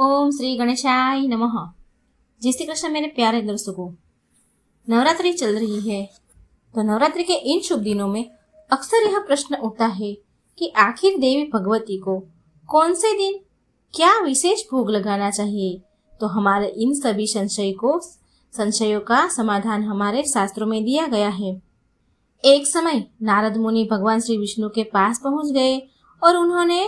ओम श्री गणेशाय नमः। जय श्री कृष्ण मेरे प्यारे दर्शकों। नवरात्रि चल रही है तो नवरात्रि के इन शुभ दिनों में अक्सर यह प्रश्न उठता है कि आखिर देवी भगवती को कौन से दिन क्या विशेष भोग लगाना चाहिए। तो हमारे इन सभी संशयों का समाधान हमारे शास्त्रों में दिया गया है। एक समय नारद मुनि भगवान श्री विष्णु के पास पहुंच गए और उन्होंने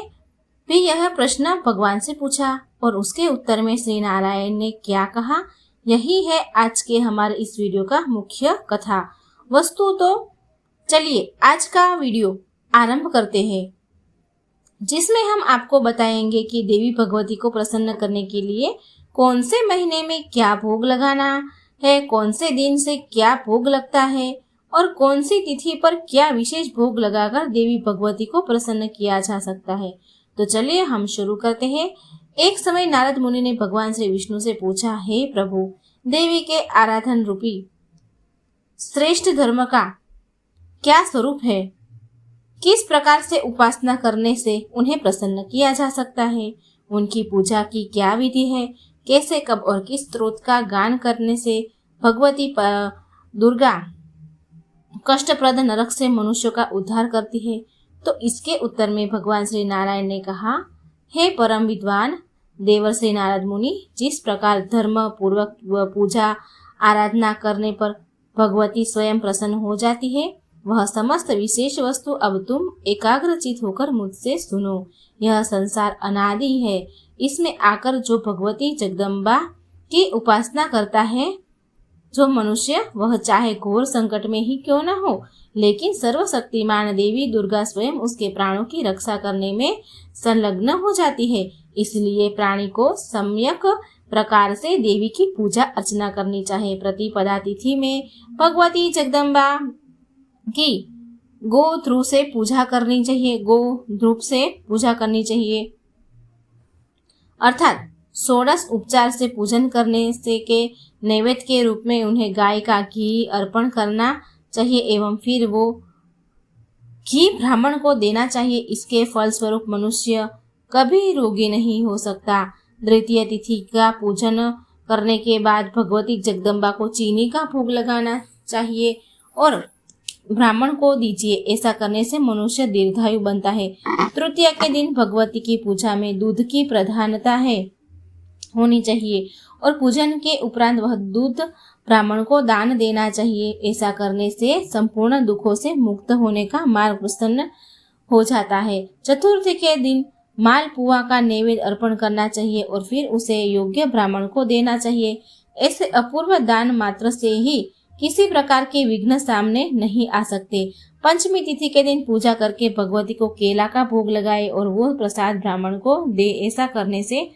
भी यह प्रश्न भगवान से पूछा और उसके उत्तर में श्री नारायण ने क्या कहा, यही है आज के हमारे इस वीडियो का मुख्य कथा वस्तु। तो चलिए आज का वीडियो आरंभ करते हैं, जिसमें हम आपको बताएंगे कि देवी भगवती को प्रसन्न करने के लिए कौन से महीने में क्या भोग लगाना है, कौन से दिन से क्या भोग लगता है और कौन सी तिथि पर क्या विशेष भोग लगाकर देवी भगवती को प्रसन्न किया जा सकता है। तो चलिए हम शुरू करते हैं। एक समय नारद मुनि ने भगवान श्री विष्णु से पूछा, हे प्रभु, देवी के आराधन रूपी श्रेष्ठ धर्म का क्या स्वरूप है? किस प्रकार से उपासना करने से उन्हें प्रसन्न किया जा सकता है? उनकी पूजा की क्या विधि है? कैसे, कब और किस स्त्रोत का गान करने से भगवती दुर्गा कष्टप्रद नरक से मनुष्यों का उद्धार करती है? तो इसके उत्तर में भगवान श्री नारायण ने कहा, हे परम विद्वान देवर श्री नारद मुनि, जिस प्रकार धर्म पूर्वक पूजा आराधना करने पर भगवती स्वयं प्रसन्न हो जाती है, वह समस्त विशेष वस्तु अब तुम एकाग्रचित होकर मुझसे सुनो। यह संसार अनादि है। इसमें आकर जो भगवती जगदम्बा की उपासना करता है, जो मनुष्य, वह चाहे घोर संकट में ही क्यों न हो, लेकिन सर्वशक्तिमान देवी दुर्गा स्वयं उसके प्राणों की रक्षा करने में संलग्न हो जाती है। इसलिए प्राणी को सम्यक प्रकार से देवी की पूजा अर्चना करनी चाहिए। प्रतिपदा तिथि में भगवती जगदम्बा की गो ध्रुव से पूजा करनी चाहिए। गो ध्रुव से पूजा करनी चाहिए, अर्थात षोडश उपचार से पूजन करने से के नैवेद्य के रूप में उन्हें गाय का घी अर्पण करना चाहिए एवं फिर वो घी ब्राह्मण को देना चाहिए। इसके फल स्वरूप मनुष्य कभी रोगी नहीं हो सकता। द्वितीय तिथि का पूजन करने के बाद भगवती जगदम्बा को चीनी का भोग लगाना चाहिए और ब्राह्मण को दीजिए। ऐसा करने से मनुष्य दीर्घायु बनता है। तृतीया के दिन भगवती की पूजा में दूध की प्रधानता होनी चाहिए और पूजन के उपरांत वह दूध ब्राह्मण को दान देना चाहिए। ऐसा करने से संपूर्ण दुखों से मुक्त होने का मार्ग प्रसन्न हो जाता है। चतुर्थी के दिन मालपुआ का नैवेद्य अर्पण करना चाहिए और फिर उसे योग्य ब्राह्मण को देना चाहिए। ऐसे अपूर्व दान मात्र से ही किसी प्रकार के विघ्न सामने नहीं आ सकते। पंचमी तिथि के दिन पूजा करके भगवती को केला का भोग लगाए और वो प्रसाद ब्राह्मण को दे। ऐसा करने से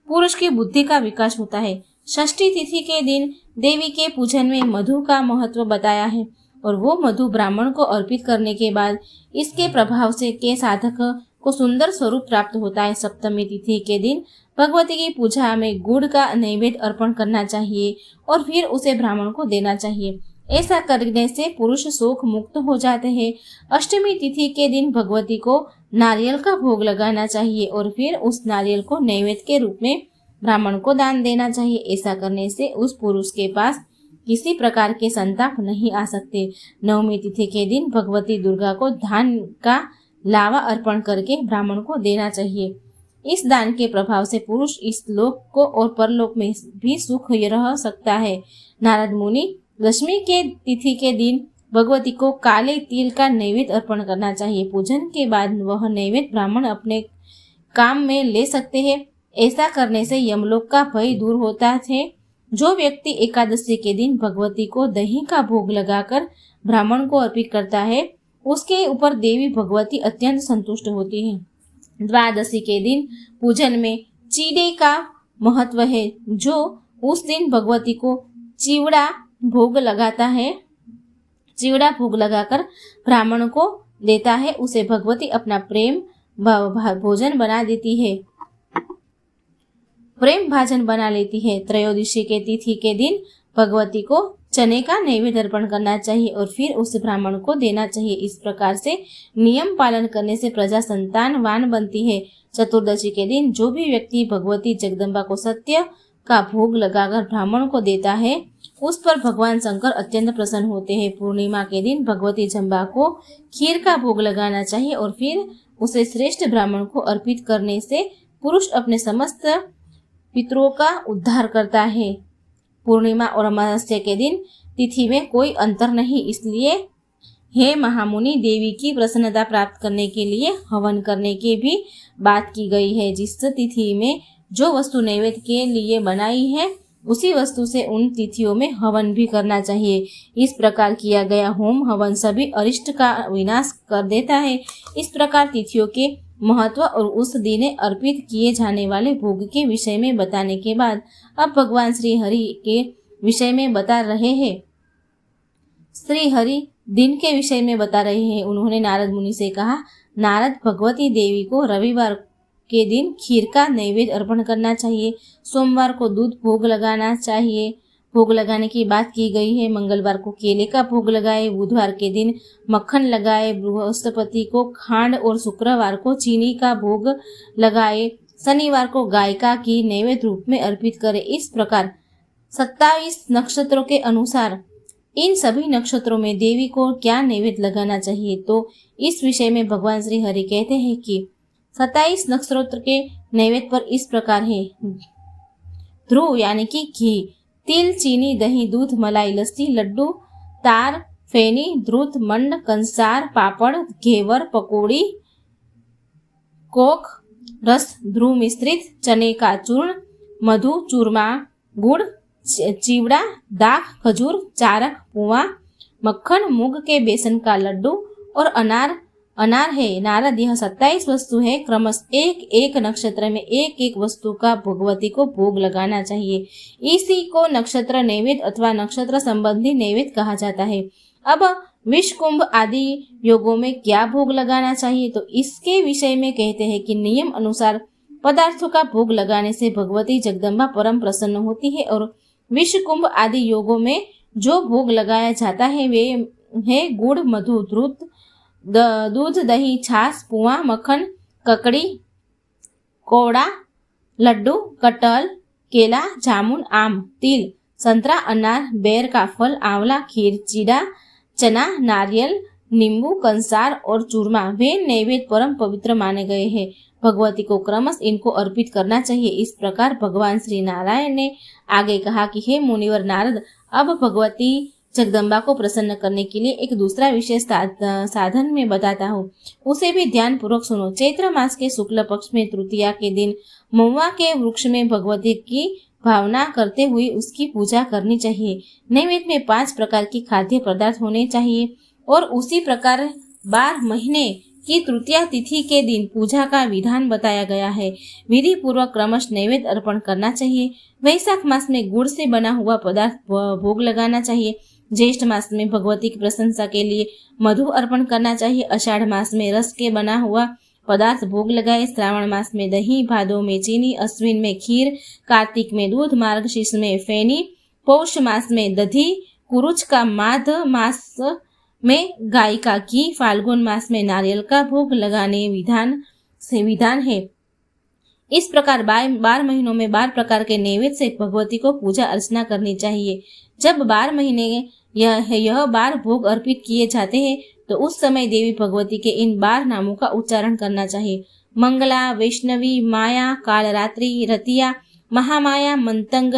पुरुष की बुद्धि का विकास होता है। षष्ठी तिथि के दिन देवी के पूजन में मधु का महत्व बताया है और वो मधु ब्राह्मण को अर्पित करने के बाद इसके प्रभाव से के साधक को सुंदर स्वरूप प्राप्त होता है। सप्तमी तिथि के दिन भगवती की पूजा में गुड़ का नैवेद्य अर्पण करना चाहिए और फिर उसे ब्राह्मण को देना चाहिए। ऐसा करने से पुरुष शोक मुक्त हो जाते हैं। अष्टमी तिथि के दिन भगवती को नारियल का भोग लगाना चाहिए और फिर उस नारियल को नैवेद्य के रूप में ब्राह्मण को दान देना चाहिए। ऐसा करने से उस पुरुष के पास किसी प्रकार के संताप नहीं आ सकते। नवमी तिथि के दिन भगवती दुर्गा को धान का लावा अर्पण करके ब्राह्मण को देना चाहिए। इस दान के प्रभाव से पुरुष इस लोक को और परलोक में भी सुख रह सकता है। नारद मुनि, दशमी के तिथि के दिन भगवती को काले तिल का नैवेद्य अर्पण करना चाहिए। पूजन के बाद वह नैवेद्य ब्राह्मण अपने काम में ले सकते हैं। ऐसा करने से यमलोक का भय दूर होता है। जो व्यक्ति एकादशी के दिन भगवती को दही का भोग लगाकर ब्राह्मण को अर्पित करता है, उसके ऊपर देवी भगवती अत्यंत संतुष्ट होती है। द्वादशी के दिन पूजन में चीड़े का महत्व है। जो उस दिन भगवती को चिवड़ा भोग लगाता है, चिवड़ा भोग लगाकर ब्राह्मण को देता है, उसे भगवती अपना प्रेम भोजन बना देती है, प्रेम भाजन बना लेती है। त्रयोदशी के तिथि के दिन भगवती को चने का नैवेद्य अर्पण करना चाहिए और फिर उस ब्राह्मण को देना चाहिए। इस प्रकार से नियम पालन करने से प्रजा संतानवान बनती है। चतुर्दशी के दिन जो भी व्यक्ति भगवती जगदम्बा को सत्य का भोग लगाकर ब्राह्मण को देता है, उस पर भगवान शंकर अत्यंत प्रसन्न होते हैं। पूर्णिमा के दिन भगवती जम्बा को खीर का भोग लगाना चाहिए और फिर उसे श्रेष्ठ ब्राह्मण को अर्पित करने से पुरुष अपने समस्त पितरों का उद्धार करता है। पूर्णिमा और अमावस्या के दिन तिथि में कोई अंतर नहीं, इसलिए हे महामुनि, देवी की प्रसन्नता प्राप्त करने के लिए हवन करने की भी बात की गई है। जिस तिथि में जो वस्तु नैवेद्य के लिए बनाई है, उसी वस्तु से उन तिथियों में हवन भी करना चाहिए। इस प्रकार किया गया होम हवन सभी अरिष्ट का विनाश कर देता है। इस प्रकार तिथियों के महत्व और उस दिन अर्पित किए जाने वाले भोग के विषय में बताने के बाद अब भगवान श्री हरि के विषय में बता रहे हैं। श्री हरि दिन के विषय में बता रहे हैं। उन्होंने नारद मुनि से कहा, नारद, भगवती देवी को रविवार के दिन खीर का नैवेद्य अर्पण करना चाहिए। सोमवार को दूध भोग लगाना चाहिए, भोग लगाने की बात की गई है। मंगलवार को केले का भोग लगाए, बुधवार के दिन मक्खन लगाए, बृहस्पति को खांड और शुक्रवार को चीनी का भोग लगाए, शनिवार को गाय का घी नैवेद्य रूप में अर्पित करें। इस प्रकार 27 नक्षत्रों के अनुसार इन सभी नक्षत्रों में देवी को क्या नैवेद्य लगाना चाहिए, तो इस विषय में भगवान श्री हरि कहते हैं कि 27 नक्षत्र के नैवेद्य पर इस प्रकार है। ध्रुव यानी कि घी, तिल, चीनी, दही, दूध, मलाई, लस्सी, लड्डू, तार, फेनी, द्रुत, मंड, कंसार, पापड़, घेवर, पकौड़ी, कोक, रस, ध्रुव मिश्रित, चने का चूर्ण, मधु, चूरमा, गुड़, चिवड़ा, दाख, खजूर, चारक, पुआ, मक्खन, मूंग के बेसन का लड्डू और अनार है। नारद, यह 27 वस्तु है। क्रमश एक एक नक्षत्र में एक एक वस्तु का भगवती को भोग लगाना चाहिए। इसी को नक्षत्र नैवेद्य अथवा नक्षत्र संबंधी नैवेद्य कहा जाता है। अब विष कुंभ आदि योगों में क्या भोग लगाना चाहिए, तो इसके विषय में कहते हैं कि नियम अनुसार पदार्थों का भोग लगाने से भगवती जगदम्बा परम प्रसन्न होती है और विष कुंभ आदि योगों में जो भोग लगाया जाता है वे है गुड़, मधु, दूध, दही, छाछ, पुआ, मक्खन, ककड़ी, कोड़ा, लड्डू, कटहल, केला, जामुन, आम, तिल, संतरा, अनार, बेर का फल, आंवला, खीर, चीड़ा, चना, नारियल, नींबू, कंसार और चूरमा वे नैवेद्य परम पवित्र माने गए हैं। भगवती को क्रमश इनको अर्पित करना चाहिए। इस प्रकार भगवान श्री नारायण ने आगे कहा कि हे मुनिवर नारद, अब भगवती जगदम्बा को प्रसन्न करने के लिए एक दूसरा विशेष साधन में बताता हूँ, उसे भी ध्यान पूर्वक सुनो। चैत्र मास के शुक्ल पक्ष में तृतीया के दिन महुआ के वृक्ष में भगवती की भावना करते हुए उसकी पूजा करनी चाहिए। नैवेद्य में 5 प्रकार की खाद्य पदार्थ होने चाहिए और उसी प्रकार 12 महीने की तृतीया तिथि के दिन पूजा का विधान बताया गया है। विधि पूर्वक क्रमश नैवेद्य अर्पण करना चाहिए। वैशाख मास में गुड़ से बना हुआ पदार्थ भोग लगाना चाहिए। ज्येष्ठ मास में भगवती की प्रशंसा के लिए मधु अर्पण करना चाहिए। आषाढ़ मास में रस के बना हुआ पदार्थ भोग लगाए। श्रावण मास में दही, भादो में चीनी, अश्विन में खीर, कार्तिक में दूध, मार्गशीर्ष में फेनी, पौष मास में दधी, कुरुच का माघ मास में गाय का घी, फाल्गुन मास में नारियल का भोग लगाने विधान है। इस प्रकार 12 महीनों में 12 प्रकार के नैवेद्य से भगवती को पूजा अर्चना करनी चाहिए। जब 12 महीने यह 12 भोग अर्पित किए जाते हैं तो उस समय देवी भगवती के इन 12 नामों का उच्चारण करना चाहिए। मंगला, वैष्णवी, माया, कालरात्रि, रतिया, महामाया, मंतंग,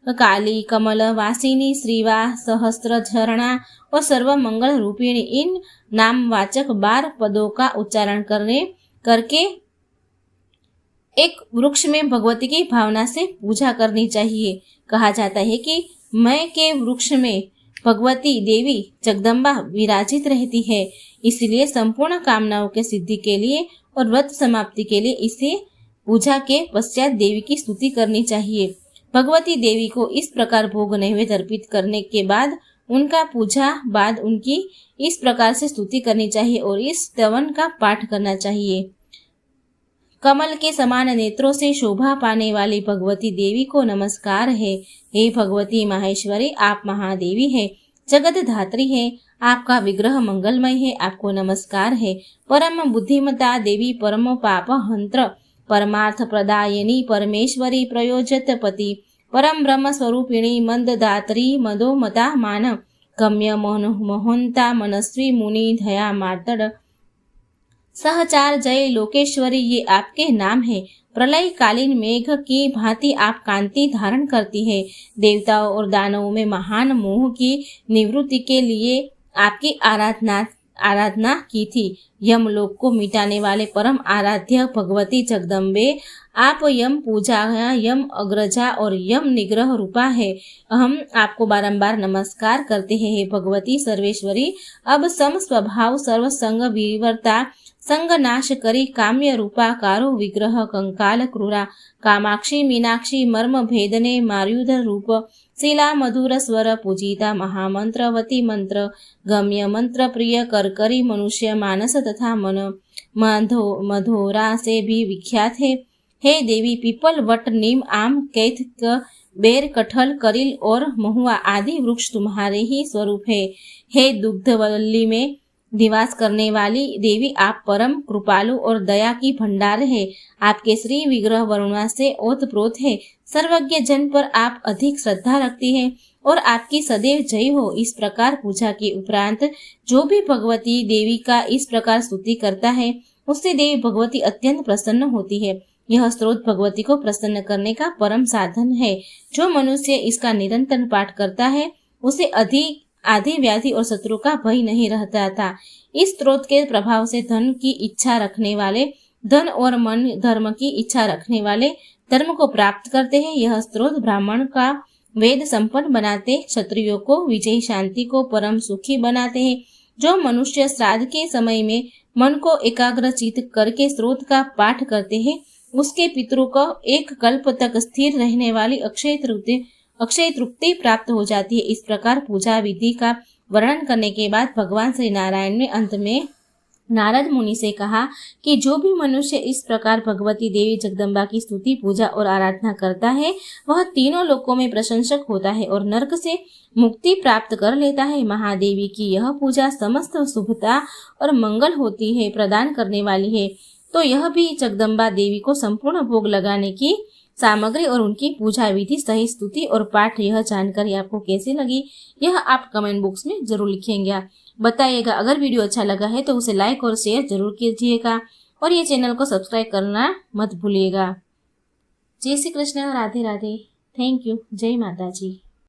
काली, कमल, वासिनी, श्रीवा, सहस्त्र, झरणा और सर्व मंगल रूपिणी इन नामवाचक 12 पदों का उच्चारण करके एक वृक्ष में भगवती की भावना से पूजा करनी चाहिए। कहा जाता है कि मैं के वृक्ष में भगवती देवी जगदम्बा विराजित रहती है, इसलिए संपूर्ण कामनाओं के सिद्धि के लिए और व्रत समाप्ति के लिए इसे पूजा के पश्चात देवी की स्तुति करनी चाहिए। भगवती देवी को इस प्रकार भोग नैवेद्य अर्पित करने के बाद उनका पूजा बाद उनकी इस प्रकार से स्तुति करनी चाहिए और इस स्तवन का पाठ करना चाहिए। कमल के समान नेत्रों से शोभा पाने वाली भगवती देवी को नमस्कार है। हे भगवती माहेश्वरी, आप महादेवी है, जगत धात्री है, आपका विग्रह मंगलमय है, आपको नमस्कार है। परम बुद्धिमता देवी, परम पाप हंत्र, परमार्थ प्रदायिनी, परमेश्वरी, प्रयोजत पति, परम ब्रह्म स्वरूपिणी, मंददात्री, मदोमता मान, गम्य मोहनता, मनस्वी, मुनि, दया मार्तड़, सहचार, जय लोकेश्वरी, ये आपके नाम है। प्रलय कालीन मेघ की भांति आप कांति धारण करती है। देवताओं और दानवों में महान मोह की निवृत्ति के लिए आपकी आराधना की थी। यमलोक को मिटाने वाले परम आराध्य भगवती जगदम्बे, आप यम पूजा, यम अग्रजा और यम निग्रह रूपा है। हम आपको बारंबार नमस्कार करते हैं। हे भगवती सर्वेश्वरी, अब सम स्वभाव, सर्व संग विवर्ता, संग नाश करी, काम्य रूपा, कारो विग्रह, कंकाल क्रूरा, कामाक्षी मीनाक्षी, मर्म भेदने, मार्युध रूप, शिला मधुर स्वर, पूजिता महामंत्रवती, मंत्र गम्य, मंत्र प्रिय, करकरी, मनुष्य मानस तथा मन मधोरा से भी विख्यात है। हे देवी, पीपल, वट, नीम, आम, कैथ, बेर, कटहल, करील और महुआ आदि वृक्ष तुम्हारे ही स्वरूप है। हे दुग्धवल्ली में निवास करने वाली देवी, आप परम कृपालु और दया की भंडार है। आपके श्री विग्रह वरुणा से ओतप्रोत है। सर्वज्ञ जन पर आप अधिक श्रद्धा रखती है और आपकी सदैव जय हो। इस प्रकार पूजा के उपरांत जो भी भगवती देवी का इस प्रकार स्तुति करता है, उससे देवी भगवती अत्यंत प्रसन्न होती है। यह स्त्रोत भगवती को प्रसन्न करने का परम साधन है। जो मनुष्य इसका निरंतर पाठ करता है, उसे अधिक आदि व्याधि और शत्रु का भय नहीं रहता था। इस स्त्रोत के प्रभाव से धन की इच्छा रखने वाले धन और मन, धर्म की इच्छा रखने वाले धर्म को प्राप्त करते हैं। यह स्त्रोत ब्राह्मण का वेद संपन्न बनाते, क्षत्रियों को विजयी, शांति को परम सुखी बनाते हैं। जो मनुष्य श्राद्ध के समय में मन को एकाग्रचित करके स्त्रोत का पाठ करते हैं, उसके पितरों को एक कल्प तक स्थिर रहने वाली अक्षय तृप्ति प्राप्त हो जाती है। इस प्रकार पूजा विधि का वर्णन करने के बाद भगवान श्री नारायण ने अंत में नारद मुनि से कहा कि जो भी मनुष्य इस प्रकार भगवती देवी जगदम्बा की स्तुति, पूजा और आराधना करता है, वह तीनों लोकों में प्रशंसक होता है और नरक से मुक्ति प्राप्त कर लेता है। महादेवी की यह पूजा समस्त शुभता और मंगल होती है प्रदान करने वाली है। तो यह भी जगदम्बा देवी को संपूर्ण भोग लगाने की सामग्री और उनकी पूजा विधि, सही स्तुति और पाठ, यह जानकारी आपको कैसी लगी, यह आप कमेंट बॉक्स में जरूर लिखेंगे, बताइएगा। अगर वीडियो अच्छा लगा है तो उसे लाइक और शेयर जरूर कीजिएगा और ये चैनल को सब्सक्राइब करना मत भूलिएगा। जय श्री कृष्ण, राधे राधे, थैंक यू, जय माता जी।